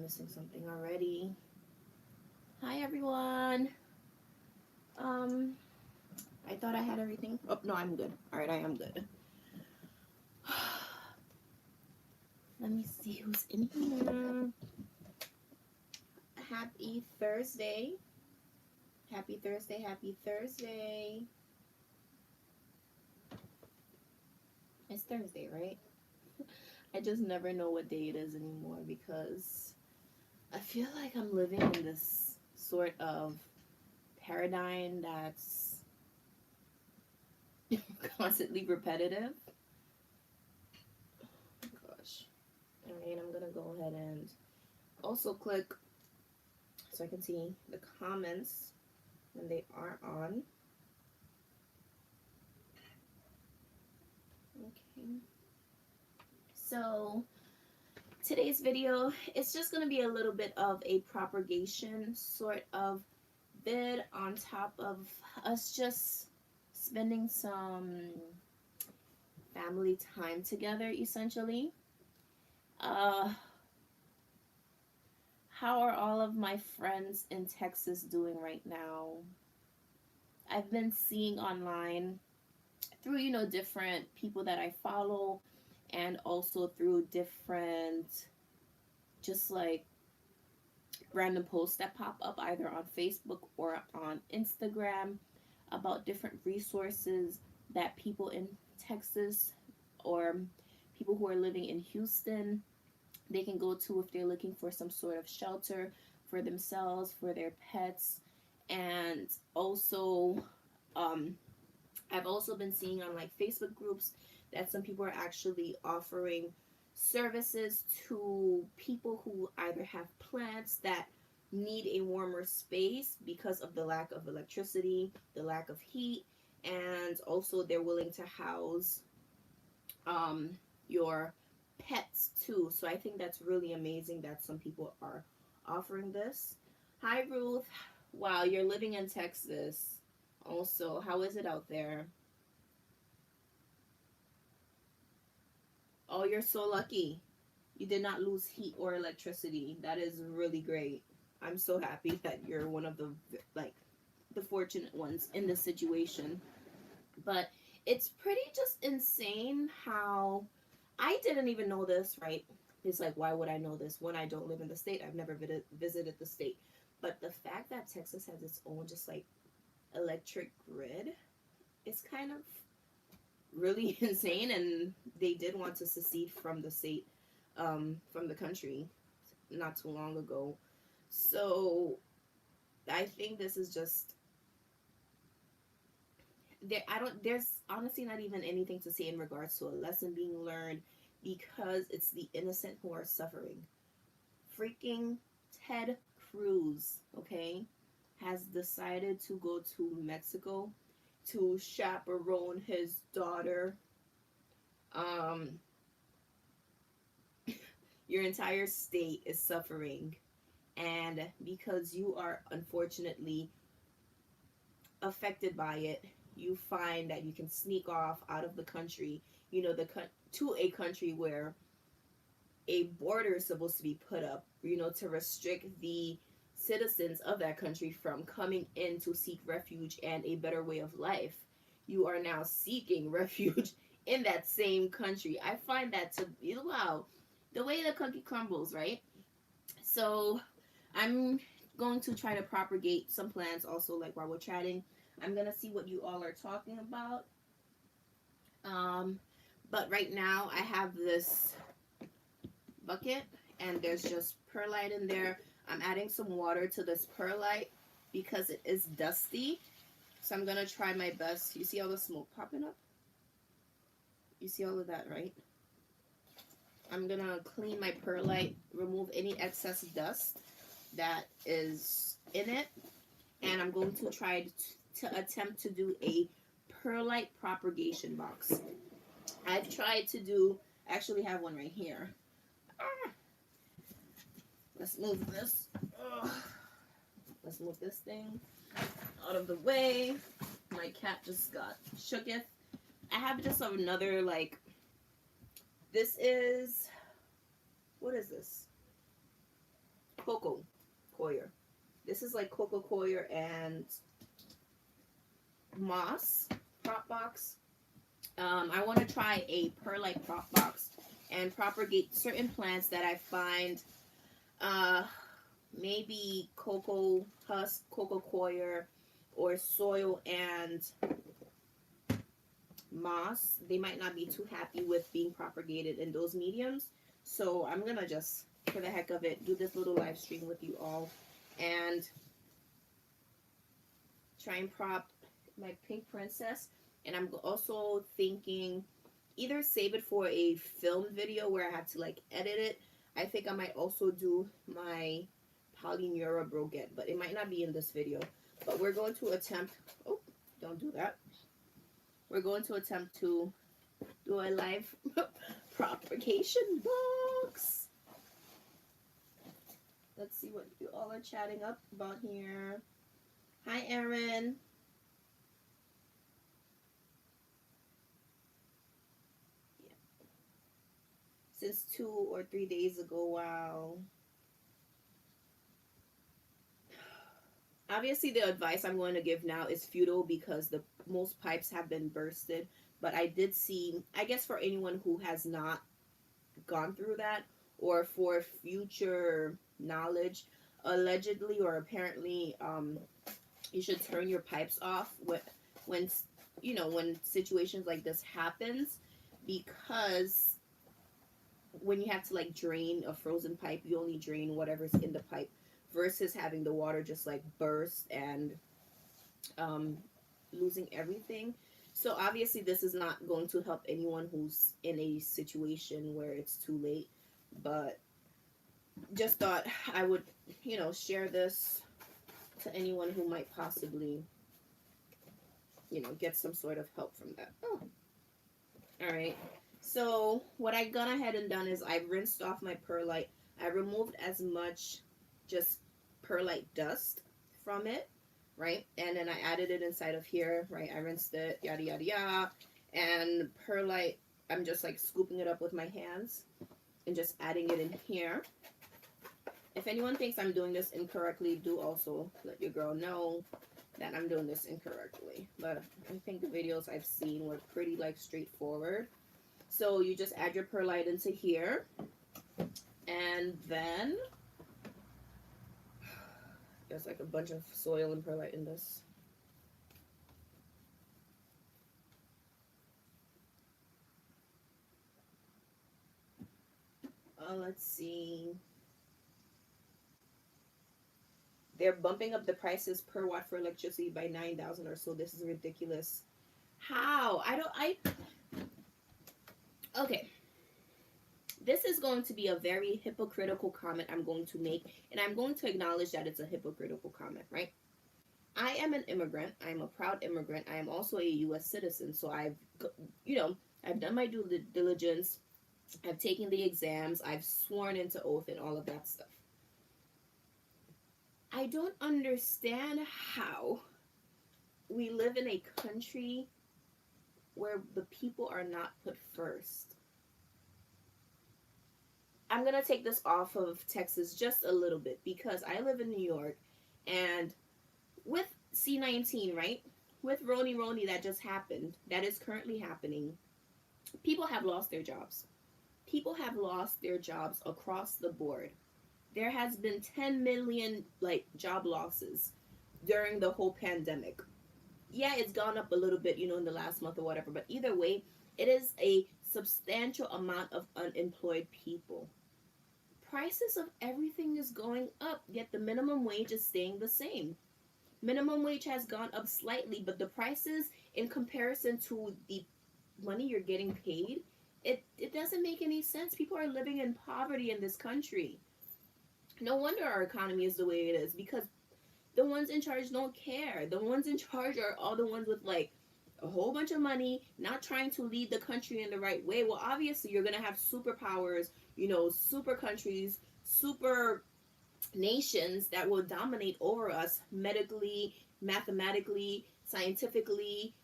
missing something already. Hi everyone. Um, I thought I had everything. Oh no, I'm good. All right, I am good. Let me see who's in here. Happy Thursday. Happy Thursday. Happy Thursday. It's Thursday, right? I just never know what day it is anymore because I feel like I'm living in this sort of paradigm that's constantly repetitive. Oh gosh. Alright, I'm gonna go ahead and also click so I can see the comments when they are on. Okay. So today's video, it's just gonna be a little bit of a propagation sort of vid on top of us just spending some family time together essentially. Uh how are all of my friends in Texas doing right now? I've been seeing online through, different people that I follow and also through different just like random posts that pop up either on Facebook or on Instagram about different resources that people in Texas or people who are living in Houston they can go to if they're looking for some sort of shelter for themselves, for their pets, and also um, I've also been seeing on like Facebook groups that some people are actually offering services to people who either have plants that need a warmer space because of the lack of electricity, the lack of heat, and also they're willing to house um, your pets too. So I think that's really amazing that some people are offering this. Hi, Ruth. Wow, you're living in Texas. Also, how is it out there? Oh, you're so lucky. You did not lose heat or electricity. That is really great. I'm so happy that you're one of the like the fortunate ones in this situation. But it's pretty just insane how I didn't even know this, right? It's like, why would I know this when I don't live in the state? I've never visited the state. But the fact that Texas has its own just like electric grid is kind of really insane. And they did want to secede from the state, from the country not too long ago. So I think this is just there. I don't. There's honestly not even anything to say in regards to a lesson being learned because it's the innocent who are suffering. Freaking Ted Cruz, okay, has decided to go to Mexico to chaperone his daughter. Um, your entire state is suffering, and because you are unfortunately affected by it, you find that you can sneak off out of the country. To a country where a border is supposed to be put up, to restrict the citizens of that country from coming in to seek refuge and a better way of life. You are now seeking refuge in that same country. I find that to be, wow, the way the cookie crumbles, right? So I'm going to try to propagate some plants also, like while we're chatting. I'm going to see what you all are talking about. But right now I have this bucket and there's just perlite in there. I'm adding some water to this perlite because it is dusty. So I'm gonna try my best. You see all the smoke popping up? You see all of that, right? I'm gonna clean my perlite, remove any excess dust that is in it, and I'm going to try to attempt to do a perlite propagation box. I've tried to do, I actually have one right here. Let's move this. Let's move this thing out of the way. My cat just got shooketh. I have just another, like, this is, what is this? cocoa coir. This is like cocoa coir and moss prop box. I want to try a perlite prop box and propagate certain plants that I find maybe cocoa husk, cocoa coir, or soil and moss. They might not be too happy with being propagated in those mediums. So I'm going to just, for the heck of it, do this little live stream with you all and try and prop my pink princess. And I'm also thinking either save it for a film video where I have to like edit it. I think I might also do my Polyneura brogette, but it might not be in this video. But we're going to attempt, oh, don't do that. We're going to attempt to do a live propagation box. Let's see what you all are chatting up about here. Hi, Erin. Yeah. Since 2 or 3 days ago, wow. Obviously, the advice I'm going to give now is futile because the most pipes have been bursted. But I did see, I guess for anyone who has not gone through that, or for future knowledge, allegedly or apparently, you should turn your pipes off when you know, when situations like this happens, because when you have to like drain a frozen pipe, you only drain whatever's in the pipe versus having the water just like burst and losing everything. So obviously this is not going to help anyone who's in a situation where it's too late, but just thought I would, you know, share this to anyone who might possibly, you know, get some sort of help from that. Oh, all right. So what I gone ahead and done is I rinsed off my perlite. I removed as much just perlite dust from it, right? And then I added it inside of here, right? I rinsed it, yada, yada, yada. And perlite, I'm just like scooping it up with my hands and just adding it in here. If anyone thinks I'm doing this incorrectly, do also let your girl know that I'm doing this incorrectly. But I think the videos I've seen were pretty like straightforward. So you just add your perlite into here. And then there's like a bunch of soil and perlite in this. Let's see. They're bumping up the prices per watt for electricity by 9,000 or so. This is ridiculous. How? Okay. This is going to be a very hypocritical comment I'm going to make, and I'm going to acknowledge that it's a hypocritical comment, right? I am an immigrant. I'm a proud immigrant. I am also a U.S. citizen, so I've done my due diligence. I've taken the exams. I've sworn into oath and all of that stuff. I don't understand how we live in a country where the people are not put first. I'm going to take this off of Texas just a little bit because I live in New York, and with C-19, right? With Roni that just happened, that is currently happening, people have lost their jobs. People have lost their jobs across the board. There has been 10 million like job losses during the whole pandemic. Yeah, it's gone up a little bit, in the last month or whatever, but either way, it is a substantial amount of unemployed people. Prices of everything is going up, yet the minimum wage is staying the same. Minimum wage has gone up slightly, but the prices in comparison to the money you're getting paid, it doesn't make any sense. People are living in poverty in this country. No wonder our economy is the way it is, because the ones in charge don't care. The ones in charge are all the ones with like a whole bunch of money, not trying to lead the country in the right way. Well, obviously you're going to have superpowers, super countries, super nations that will dominate over us medically, mathematically, scientifically,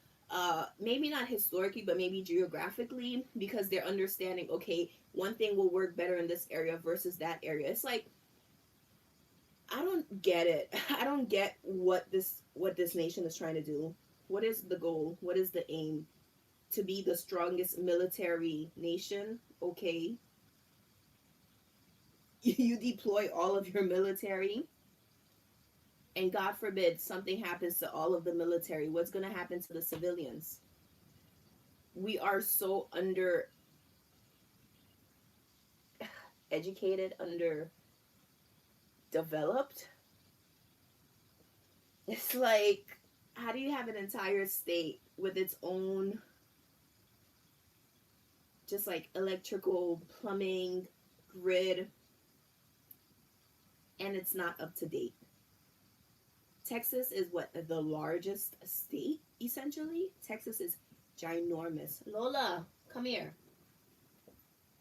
maybe not historically, but maybe geographically, because they're understanding, okay, one thing will work better in this area versus that area. It's like don't get it. I don't get what this nation is trying to do. What is the goal? What is the aim? To be the strongest military nation? Okay. You deploy all of your military, and God forbid something happens to all of the military. What's going to happen to the civilians? We are so under educated, under developed. It's like, how do you have an entire state with its own just like electrical, plumbing, grid, and it's not up to date? Texas is what, the largest state, essentially? Texas is ginormous. Lola, come here.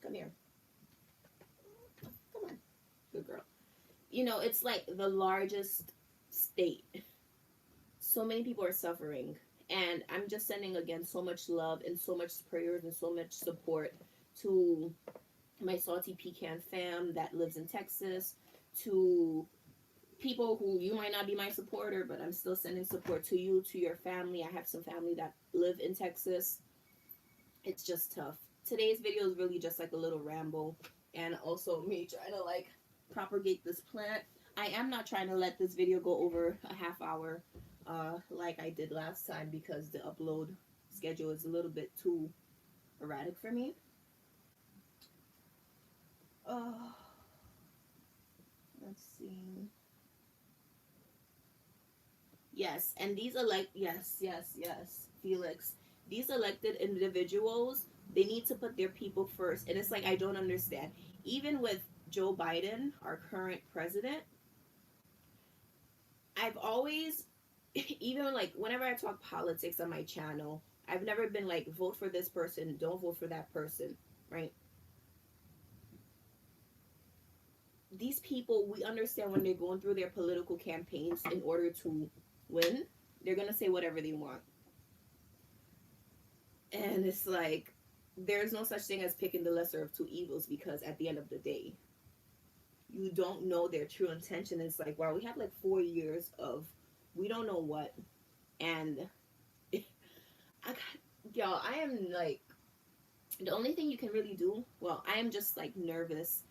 Come here. Come on. Good girl. You know, it's like the largest state. So many people are suffering. And I'm just sending, again, so much love and so much prayers and so much support to my Salty Pecan fam that lives in Texas, to people who you might not be my supporter, but I'm still sending support to you, to your family. I have some family that live in Texas. It's just tough. Today's video is really just like a little ramble, and also me trying to like propagate this plant. I am not trying to let this video go over a half hour like I did last time, because the upload schedule is a little bit too erratic for me. Let's see. Yes, and these yes, Felix. These elected individuals, they need to put their people first. And it's like, I don't understand. Even with Joe Biden, our current president, I've always, even like whenever I talk politics on my channel, I've never been like, vote for this person, don't vote for that person, right? These people, we understand when they're going through their political campaigns in order to win, they're going to say whatever they want. And it's like, there's no such thing as picking the lesser of two evils, because at the end of the day, you don't know their true intention. It's like, wow, we have like 4 years of we don't know what. And I am like, the only thing you can really do, well, I am just like nervous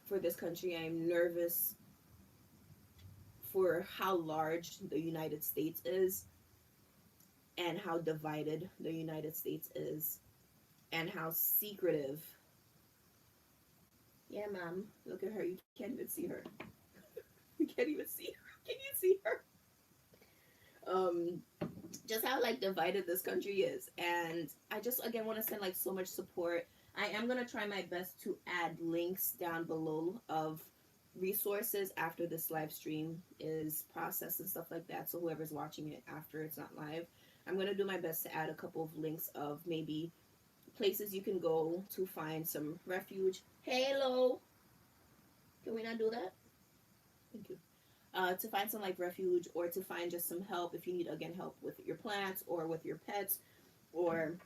for this country. I am nervous for how large the United States is, and how divided the United States is, and how secretive. Yeah, ma'am. Look at her. You can't even see her. You can't even see her. Can you see her? Just how like divided this country is. And I just, again, want to send like so much support. I am going to try my best to add links down below of resources after this live stream is processed and stuff like that. So whoever's watching it after it's not live, I'm going to do my best to add a couple of links of maybe places you can go to find some refuge. Hello. Can we not do that? Thank you. To find some like refuge, or to find just some help if you need, again, help with your plants or with your pets, or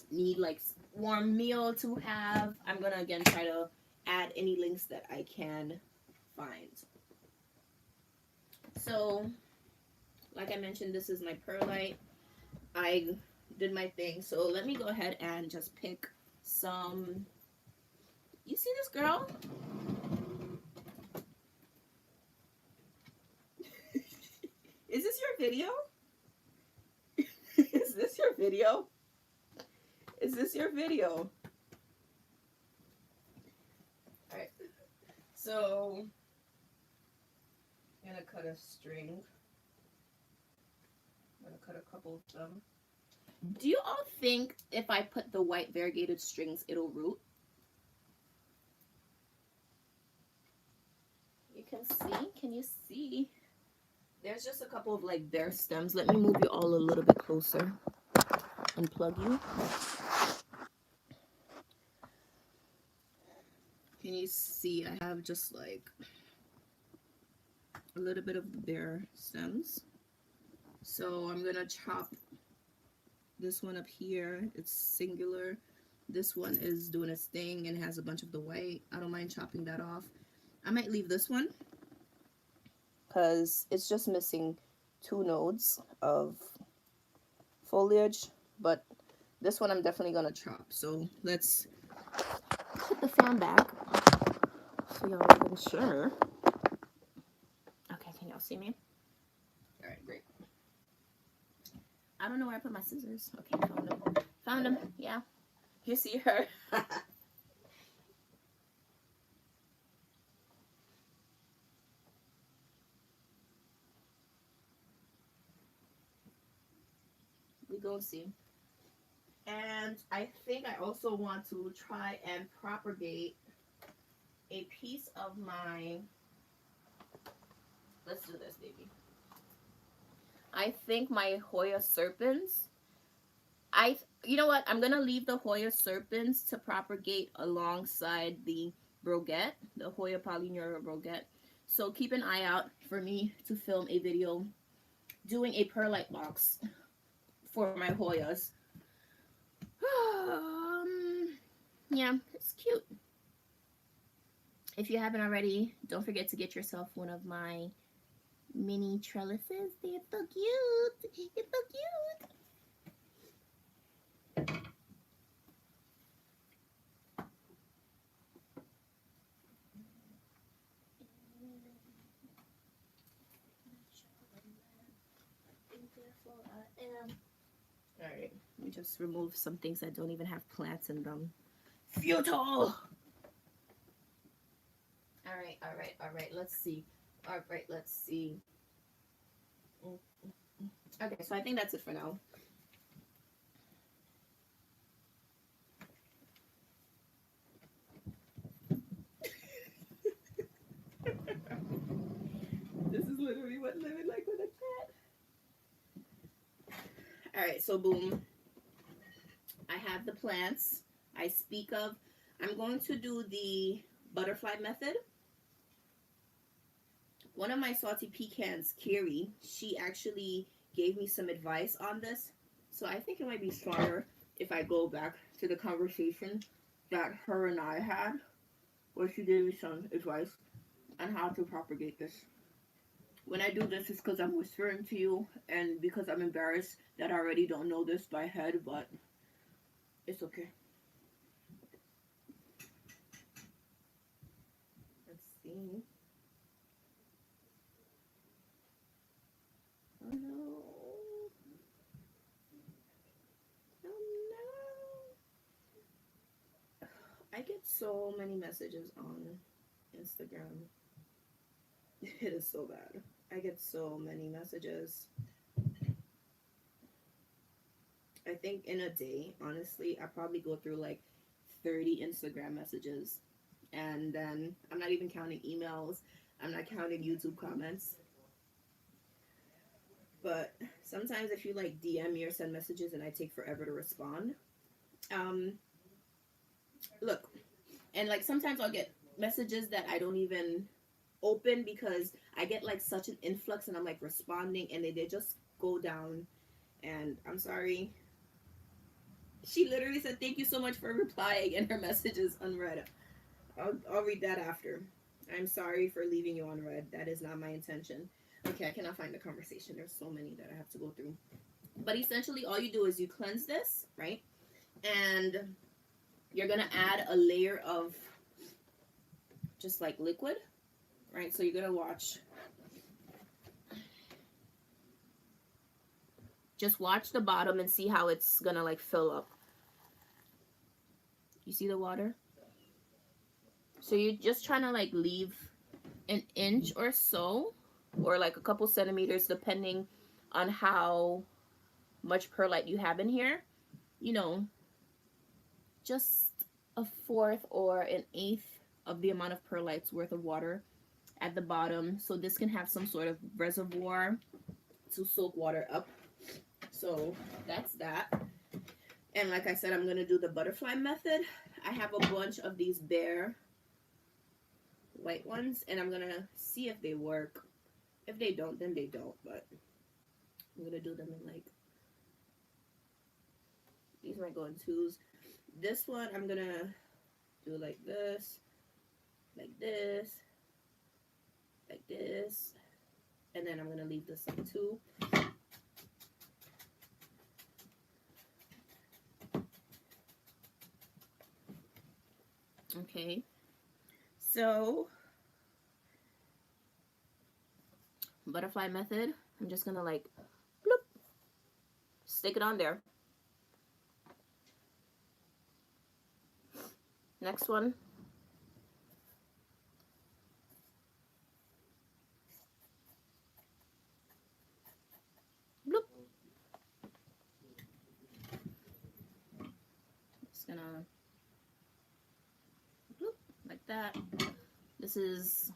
need like warm meal to have. I'm gonna again try to add any links that I can find. So like I mentioned, this is my perlite. I did my thing, so let me go ahead and just pick some. You see this girl? Is this your video? Is this your video? Is this your video? Alright. So I'm gonna cut a string. I'm gonna cut a couple of them. Do you all think if I put the white variegated strings, it'll root? You can see? Can you see? There's just a couple of like bare stems. Let me move you all a little bit closer. Unplug you. Can you see? I have just like a little bit of the bare stems. So I'm gonna chop this one up here. It's singular. This one is doing its thing and has a bunch of the white. I don't mind chopping that off. I might leave this one because it's just missing 2 nodes of foliage, but this one I'm definitely gonna chop. So let's put the fan back so y'all can share. Okay, can y'all see me? All right, great. I don't know where I put my scissors. Okay, found them. Found them. Yeah, you see her. We gonna see. And I think I also want to try and propagate a piece of my, let's do this, baby. I think my Hoya serpens, you know what, I'm gonna leave the Hoya serpens to propagate alongside the Broguette, the Hoya polyneura Broguette. So keep an eye out for me to film a video doing a perlite box for my Hoyas. Yeah, it's cute. If you haven't already, don't forget to get yourself one of my mini trellises. They're so cute. It's so cute. Alright, let me just remove some things that don't even have plants in them. Futile! Alright, let's see. Alright, let's see. Okay, so I think that's it for now. This is literally what living like with a cat. Alright, so boom. I have the plants I speak of. I'm going to do the butterfly method. One of my salty pecans, Kiri, she actually gave me some advice on this. So I think it might be smarter if I go back to the conversation that her and I had, where she gave me some advice on how to propagate this. When I do this, it's because I'm whispering to you and because I'm embarrassed that I already don't know this by head, but it's okay. Let's see. Oh no. Oh no. I get so many messages on Instagram. It is so bad. I get so many messages. I think in a day, honestly, I probably go through like 30 Instagram messages. And then I'm not even counting emails. I'm not counting YouTube comments. But sometimes if you like DM me or send messages and I take forever to respond. Look, and like sometimes I'll get messages that I don't even open because I get like such an influx and I'm like responding and they just go down. And I'm sorry. She literally said, "Thank you so much for replying," and her message is unread. I'll read that after. I'm sorry for leaving you unread. That is not my intention. Okay, I cannot find the conversation. There's so many that I have to go through. But essentially, all you do is you cleanse this, right? And you're going to add a layer of just like liquid, right? So you're going to watch. Just watch the bottom and see how it's going to like fill up. You see the water? So you're just trying to like leave an inch or so, or like a couple centimeters, depending on how much perlite you have in here. You know, just a fourth or an eighth of the amount of perlite's worth of water at the bottom, so this can have some sort of reservoir to soak water up. So that's that. And like I said, I'm gonna do the butterfly method. I have a bunch of these bare white ones and I'm gonna see if they work. If they don't, then they don't, but I'm gonna do them in like, these might go in twos. This one I'm gonna do like this, like this, like this, And then I'm going to leave this up too. Okay, so butterfly method, I'm just gonna like bloop, stick it on there. Next one. Bloop. Just gonna bloop like that. This is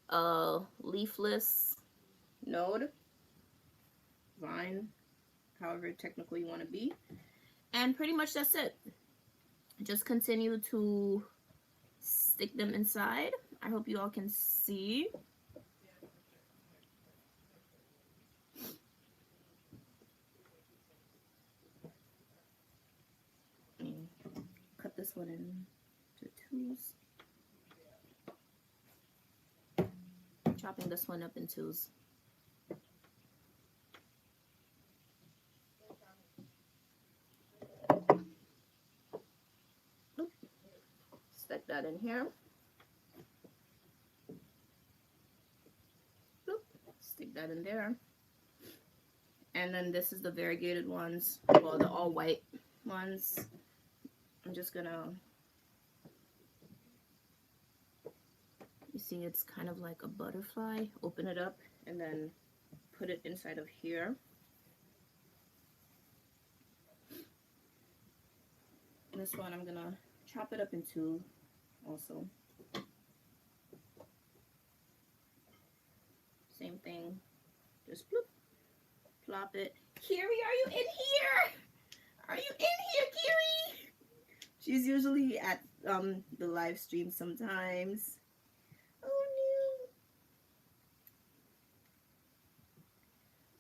a leafless node, vine, however technical you want to be. And pretty much that's it. Just continue to stick them inside. I hope you all can see. Cut this one into twos. Chopping this one up in twos. Stick that in here. Bloop. Stick that in there. And then this is the variegated ones, well, the all white ones. I'm just gonna, you see it's kind of like a butterfly. Open it up and then put it inside of here. This one I'm gonna chop it up in two also. Same thing, just bloop, plop it. Kiri, are you in here? Are you in here, Kiri? She's usually at the live stream sometimes. Oh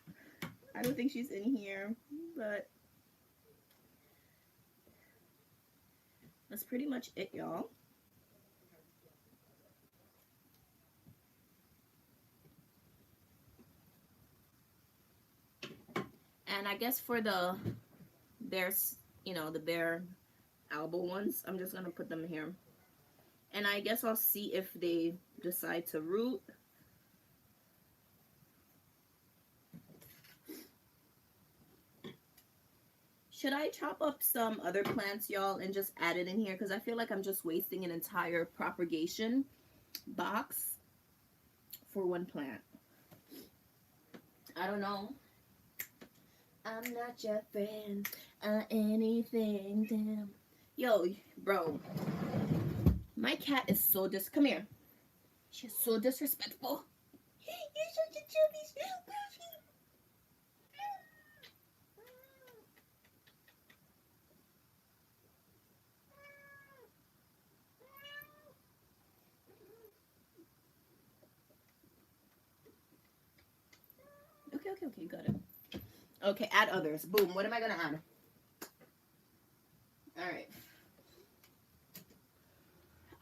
no. I don't think she's in here, but that's pretty much it, y'all. And I guess for the bears, you know, the bare elbow ones, I'm just gonna put them here. And I guess I'll see if they decide to root. Should I chop up some other plants, y'all, and just add it in here? Because I feel like I'm just wasting an entire propagation box for one plant. I don't know. I'm not your friend or anything, damn. Yo, bro. My cat is so come here. She's so disrespectful. You're such a chubby. Okay, got it. Okay, add others. Boom. What am I gonna add? All right.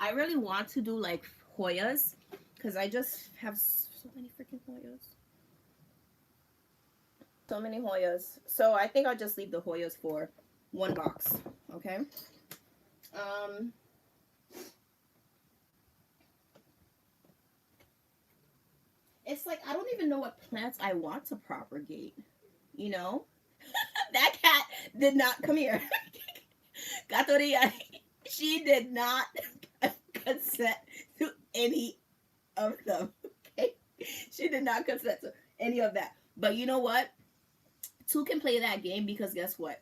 I really want to do like Hoyas because I just have so many freaking Hoyas. So many Hoyas. So I think I'll just leave the Hoyas for one box. Okay. It's like I don't even know what plants I want to propagate. You know? That cat did not come here. Gatoria, she did not consent to any of them. Okay? She did not consent to any of that. But you know what? Two can play that game because guess what?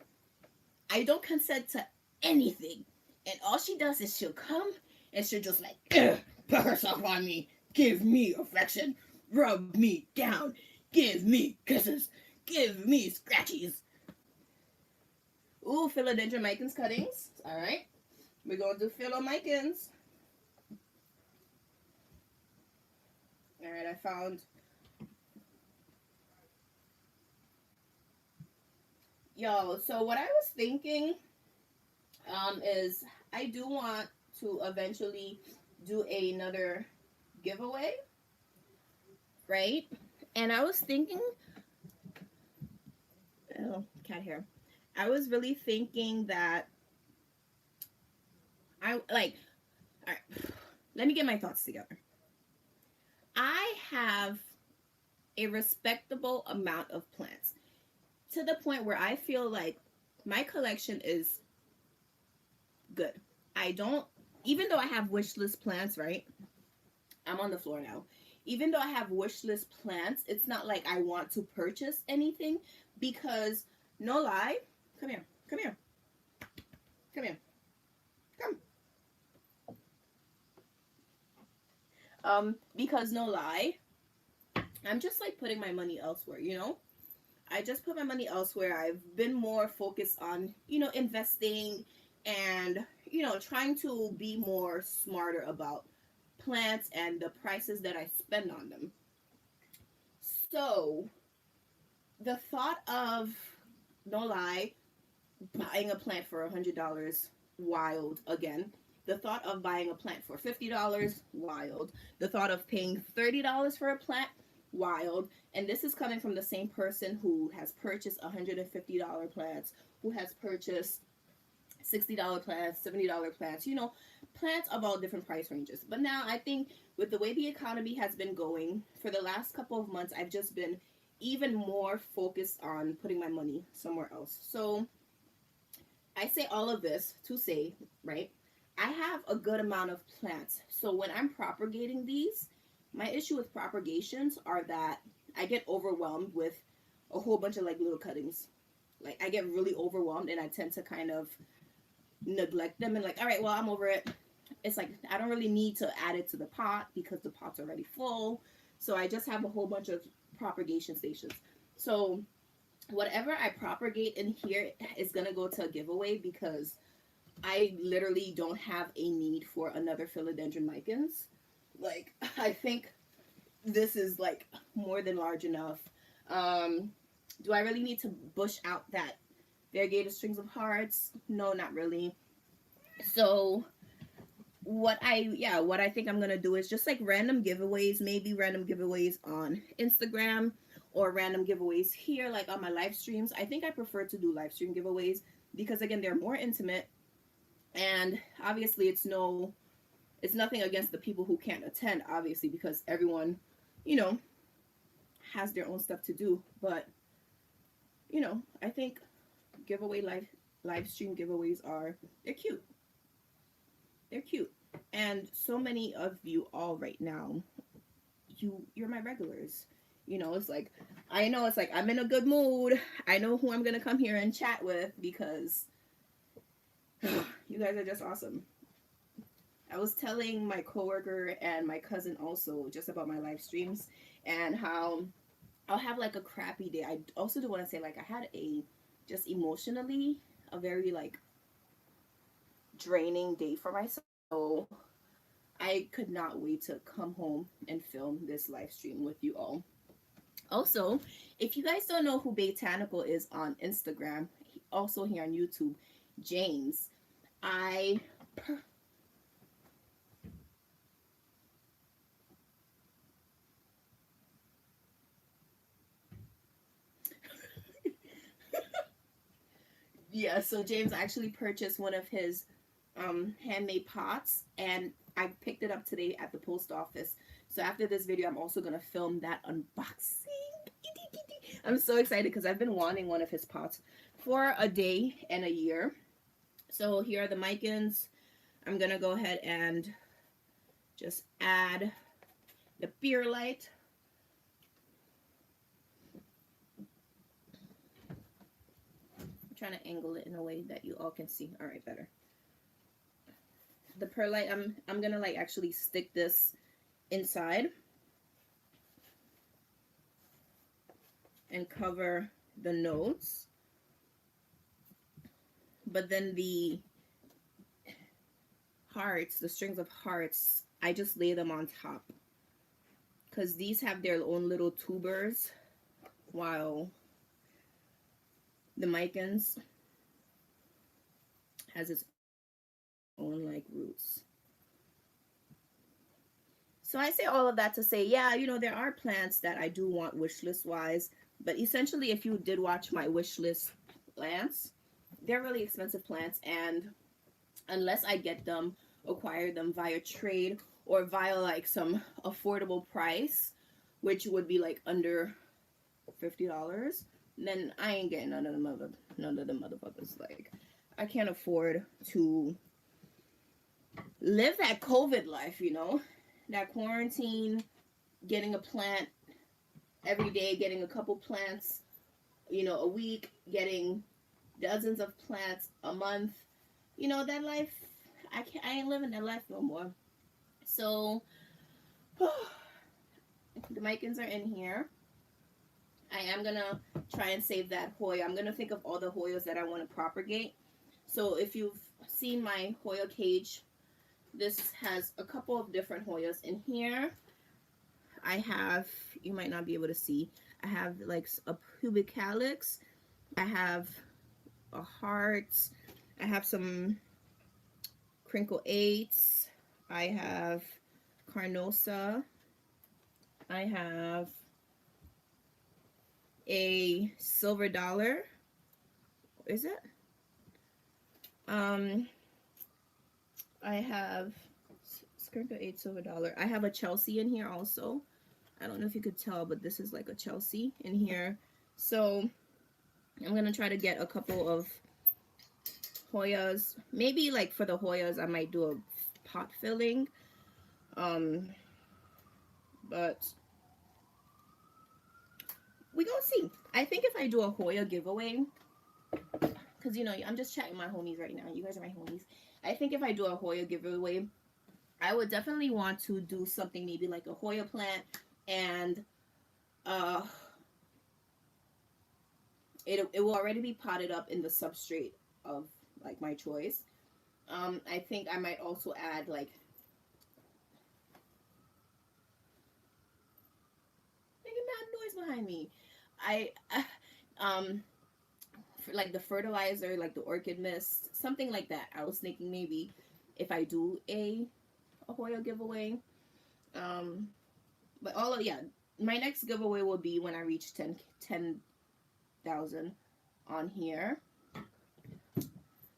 I don't consent to anything. And all she does is she'll come and she'll just like put herself on me. Give me affection. Rub me down. Give me kisses. Give me scratchies. Ooh, philodendron micans cuttings. All right. We're going to do philomicans. All right, I found. Yo, so what I was thinking is I do want to eventually do another giveaway, right? And I was thinking, oh, cat hair. I was really thinking that I like, all right, let me get my thoughts together. I have a respectable amount of plants to the point where I feel like my collection is good. I don't, even though I have wish list plants, right? I'm on the floor now. Even though I have wish list plants, it's not like I want to purchase anything because, no lie, come here, come here, come here, come. Because no lie, I'm just like putting my money elsewhere, you know? I just put my money elsewhere. I've been more focused on, investing and, trying to be more smarter about plants and the prices that I spend on them. So, the thought of, no lie, buying a plant for $100, wild again. The thought of buying a plant for $50, wild. The thought of paying $30 for a plant, wild. And this is coming from the same person who has purchased $150 plants, who has purchased $60 plants, $70 plants, plants of all different price ranges. But now I think with the way the economy has been going for the last couple of months, I've just been even more focused on putting my money somewhere else. So I say all of this to say, right, I have a good amount of plants. So when I'm propagating these, my issue with propagations are that I get overwhelmed with a whole bunch of like little cuttings. Like I get really overwhelmed and I tend to kind of neglect them and like, all right, well, I'm over it. It's like I don't really need to add it to the pot because the pot's already full. So I just have a whole bunch of propagation stations. So whatever I propagate in here is gonna go to a giveaway because I literally don't have a need for another philodendron micans. Like I think this is like more than large enough. Do I really need to bush out that variegated strings of hearts? No, not really. So what I think I'm gonna do is just like random giveaways, maybe random giveaways on Instagram or random giveaways here, like on my live streams. I think I prefer to do live stream giveaways because again, they're more intimate, and obviously it's nothing against the people who can't attend, obviously, because everyone, you know, has their own stuff to do. But I think giveaway live stream giveaways they're cute. They're cute. And so many of you all right now, you're my regulars. It's like I know it's like I'm in a good mood. I know who I'm gonna come here and chat with because you guys are just awesome. I was telling my coworker and my cousin also just about my live streams and how I'll have like a crappy day. I also do want to say like I had just emotionally a very like draining day for myself. So I could not wait to come home and film this live stream with you all. Also, if you guys don't know who Botanical is on Instagram, also here on YouTube, James, yeah, so James actually purchased one of his handmade pots, and I picked it up today at the post office. So after this video, I'm also going to film that unboxing. I'm so excited because I've been wanting one of his pots for a day and a year. So here are the micans. I'm going to go ahead and just add the Perlite. I'm trying to angle it in a way that you all can see. All right, better. The Perlite, I'm gonna like actually stick this inside and cover the nodes, but then the hearts, the strings of hearts, I just lay them on top because these have their own little tubers, while the micans has its own like roots. So I say all of that to say, yeah, you know, there are plants that I do want wish list wise, but essentially, if you did watch my wish list plants, they're really expensive plants, and unless I get them, acquire them via trade or via like some affordable price, which would be like under $50, then I ain't getting none of the motherfuckers. Like, I can't afford to live that COVID life, you know, that quarantine, getting a plant every day, getting a couple plants, you know, a week, getting dozens of plants a month. You know, that life, I ain't living that life no more. So the Micans are in here. I am gonna try and save that Hoya. I'm gonna think of all the Hoyas that I want to propagate. So if you've seen my Hoya cage, this has a couple of different Hoyas in here. I have, you might not be able to see, I have like a pubic calyx, I have a heart, I have some crinkle eights, I have carnosa, I have a silver dollar. Is it? I have crinkle eight silver dollar. I have a Chelsea in here also. I don't know if you could tell, but this is like a Chelsea in here. So I'm gonna try to get a couple of Hoyas. Maybe like for the Hoyas, I might do a pot filling. But we gonna see. I think if I do a Hoya giveaway, because you know I'm just chatting my homies right now. You guys are my homies. I think if I do a Hoya giveaway, I would definitely want to do something maybe like a Hoya plant, and it will already be potted up in the substrate of like my choice. I think I might also add like making mad noise behind me. For like the fertilizer, like the orchid mist, something like that. I was thinking maybe if I do a Hoya giveaway. But all of, yeah, my next giveaway will be when I reach 10,000 on here.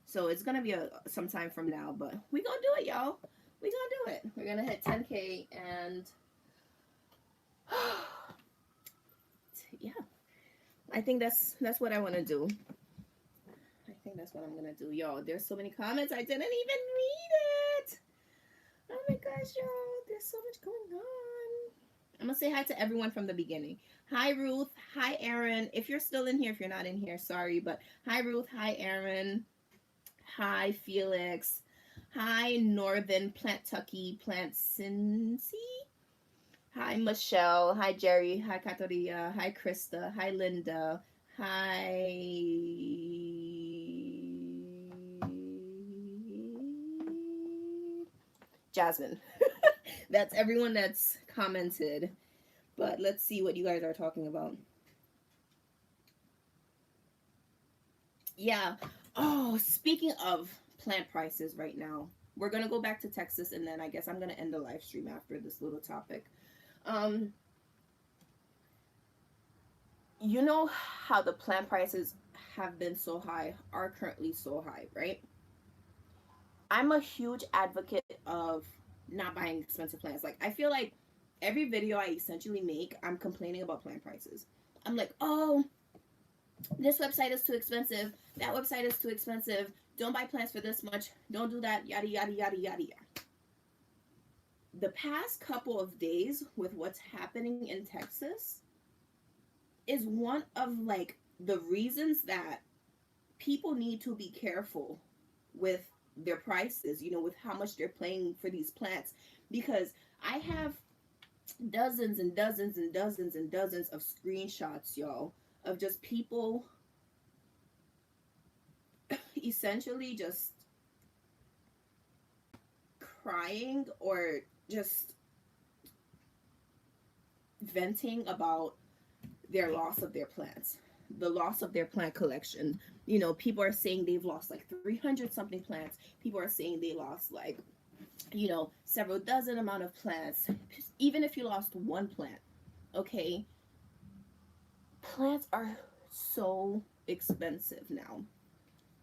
So it's gonna be some time from now, but we gonna do it, y'all. We gonna do it. We're gonna hit 10K, and yeah, I think that's what I want to do. I think that's what I'm gonna do, y'all. There's so many comments, I didn't even read it. Oh my gosh, y'all, there's so much going on. I'm gonna say hi to everyone from the beginning. Hi Ruth, hi Aaron. If you're still in here, if you're not in here, sorry, but hi Ruth, hi Aaron, hi Felix, hi Northern Plantucky Plant Cincy, hi Michelle, hi Jerry, hi Katoria, hi Krista, hi Linda, hi Jasmine. That's everyone that's commented. But let's see what you guys are talking about. Yeah. Oh, speaking of plant prices right now, we're going to go back to Texas, and then I guess I'm going to end the live stream after this little topic. You know how the plant prices have been so high, are currently so high, right? I'm a huge advocate of not buying expensive plants. Like, I feel like every video I essentially make, I'm complaining about plant prices. I'm like, oh, this website is too expensive. That website is too expensive. Don't buy plants for this much. Don't do that. Yada, yada, yada, yada, yada. The past couple of days with what's happening in Texas is one of like the reasons that people need to be careful with their prices, you know, with how much they're paying for these plants, because I have dozens and dozens and dozens and dozens of screenshots, y'all, of just people essentially just crying or just venting about their loss of their plants, the loss of their plant collection. You know, people are saying they've lost like 300 something plants. People are saying they lost like you know, several dozen amount of plants, even if you lost one plant, okay, plants are so expensive now.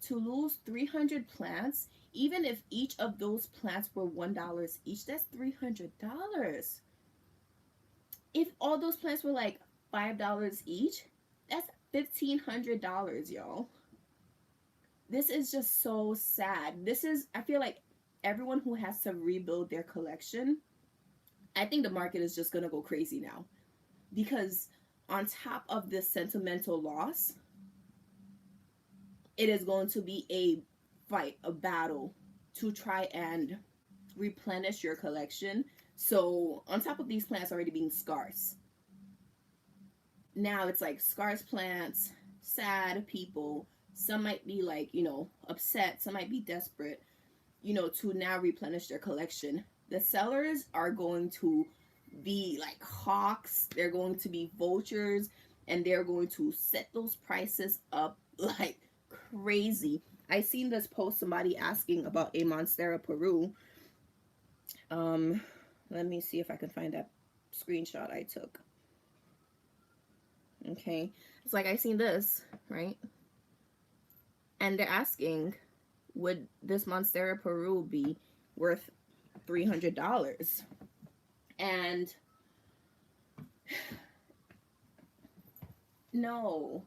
To lose 300 plants, even if each of those plants were $1 each, that's $300. If all those plants were like $5 each, that's $1,500, y'all. This is just so sad. This is, I feel like everyone who has to rebuild their collection, I think the market is just gonna go crazy now, because on top of this sentimental loss, it is going to be a fight, a battle to try and replenish your collection. So on top of these plants already being scarce, now it's like scarce plants, sad people. Some might be like, you know, upset. Some might be desperate, you know, to now replenish their collection. The sellers are going to be like hawks. They're going to be vultures, and they're going to set those prices up like crazy. I seen this post, somebody asking about a Monstera Peru. Let me see if I can find that screenshot I took. Okay, it's like I seen this, right? And they're asking, would this Monstera Peru be worth $300? And no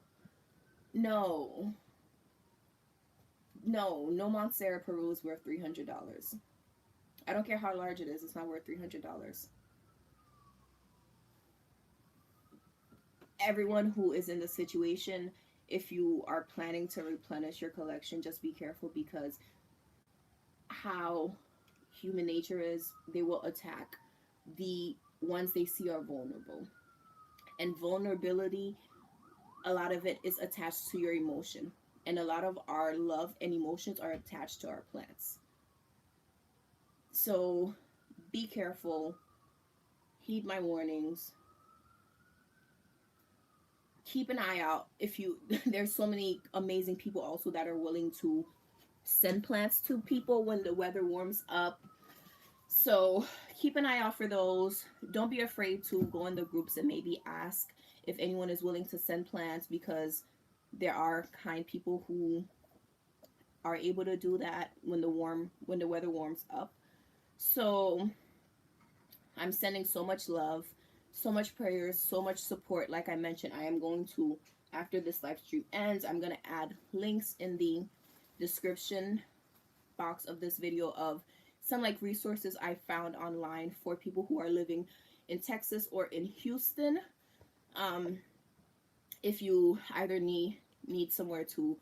Monstera Peru is worth $300. I don't care how large it is, it's not worth $300. Everyone who is in the situation, if you are planning to replenish your collection, just be careful, because how human nature is, they will attack the ones they see are vulnerable. And vulnerability, a lot of it is attached to your emotion. And a lot of our love and emotions are attached to our plants. So be careful. Heed my warnings. Keep an eye out. If you, there's so many amazing people also that are willing to send plants to people when the weather warms up. So keep an eye out for those. Don't be afraid to go in the groups and maybe ask if anyone is willing to send plants, because there are kind people who are able to do that when the weather warms up. So I'm sending so much love, so much prayers, so much support. Like I mentioned, I am going to, after this live stream ends, I'm going to add links in the description box of this video of some like resources I found online for people who are living in Texas or in Houston. If you either need somewhere to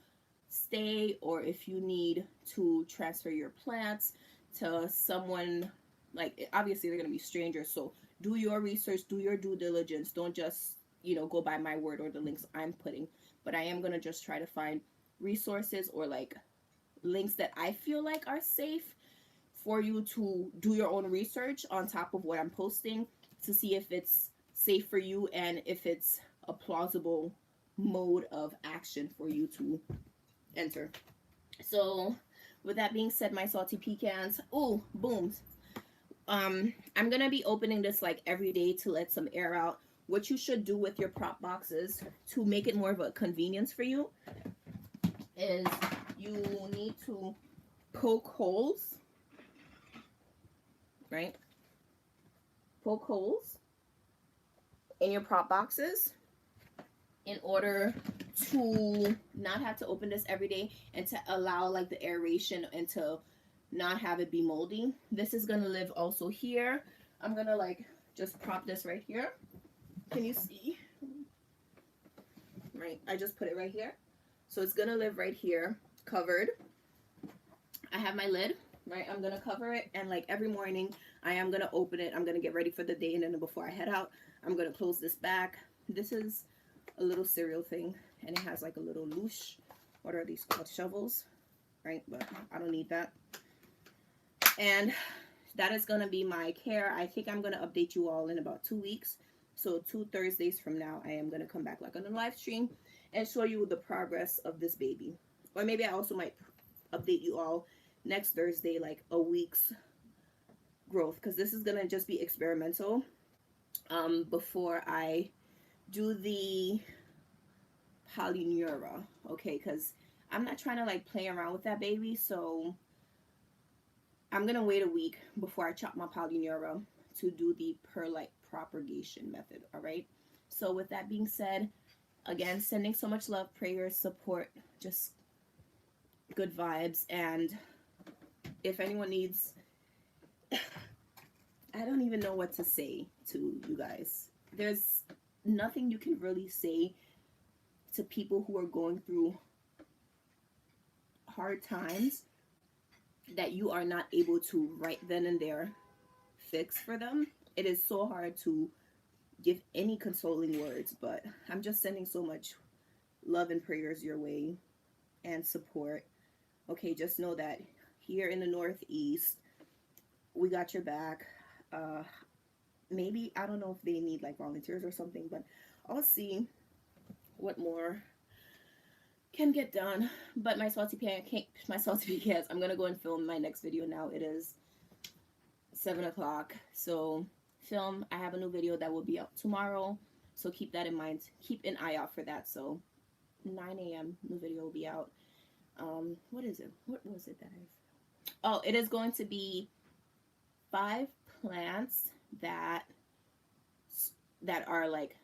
stay, or if you need to transfer your plants to someone, like obviously they're going to be strangers, so do your research, do your due diligence. Don't just, you know, go by my word or the links I'm putting. But I am going to just try to find resources or like links that I feel like are safe for you to do your own research on top of what I'm posting, to see if it's safe for you and if it's a plausible mode of action for you to enter. So with that being said, my salty pecans, oh booms, I'm gonna be opening this like every day to let some air out. What you should do with your prop boxes to make it more of a convenience for you is you need to poke holes, right? Poke holes in your prop boxes in order to not have to open this every day and to allow like the aeration and to not have it be moldy. This is gonna live also here. I'm gonna like just prop this right here. Can you see? Right, I just put it right here. So it's gonna live right here, covered. I have my lid, right? I'm gonna cover it, and like every morning I am gonna open it. I'm gonna get ready for the day, and then before I head out, I'm gonna close this back. This is a little cereal thing, and it has like a little loosh. What are these called? Shovels, right? But I don't need that. And that is gonna be my care. I think I'm gonna update you all in about 2 weeks. So 2 Thursdays from now, I am gonna come back like on a live stream and show you the progress of this baby. Or maybe I also might update you all next Thursday, like a week's growth, because this is gonna just be experimental before I do the polyneura, okay? Because I'm not trying to like play around with that baby, so I'm gonna wait a week before I chop my polyneura to do the perlite propagation method. All right, so with that being said, again, sending so much love, prayers, support, just good vibes. And if anyone needs, I don't even know what to say to you guys. There's nothing you can really say to people who are going through hard times that you are not able to right then and there fix for them. It is so hard to give any consoling words, but I'm just sending so much love and prayers your way and support. Okay, just know that here in the Northeast, we got your back. Maybe, I don't know if they need like volunteers or something, but I'll see what more can get done. But my salty pecans, I'm gonna go and film my next video now. It is 7 o'clock, so film. I have a new video that will be out tomorrow, so keep that in mind. Keep an eye out for that. So 9 a.m. new video will be out. What is it? What was it that oh, it is going to be 5 plants that are like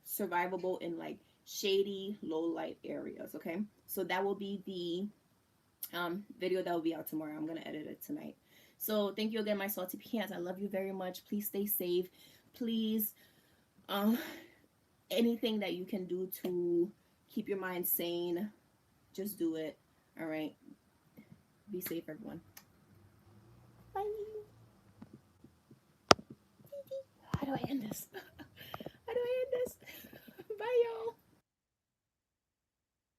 survivable in like shady, low light areas. Okay, so that will be the video that will be out tomorrow. I'm gonna edit it tonight. So thank you again, my salty pecans. I love you very much. Please stay safe. Please, anything that you can do to keep your mind sane, just do it. All right, be safe, everyone. Bye. How do I end this?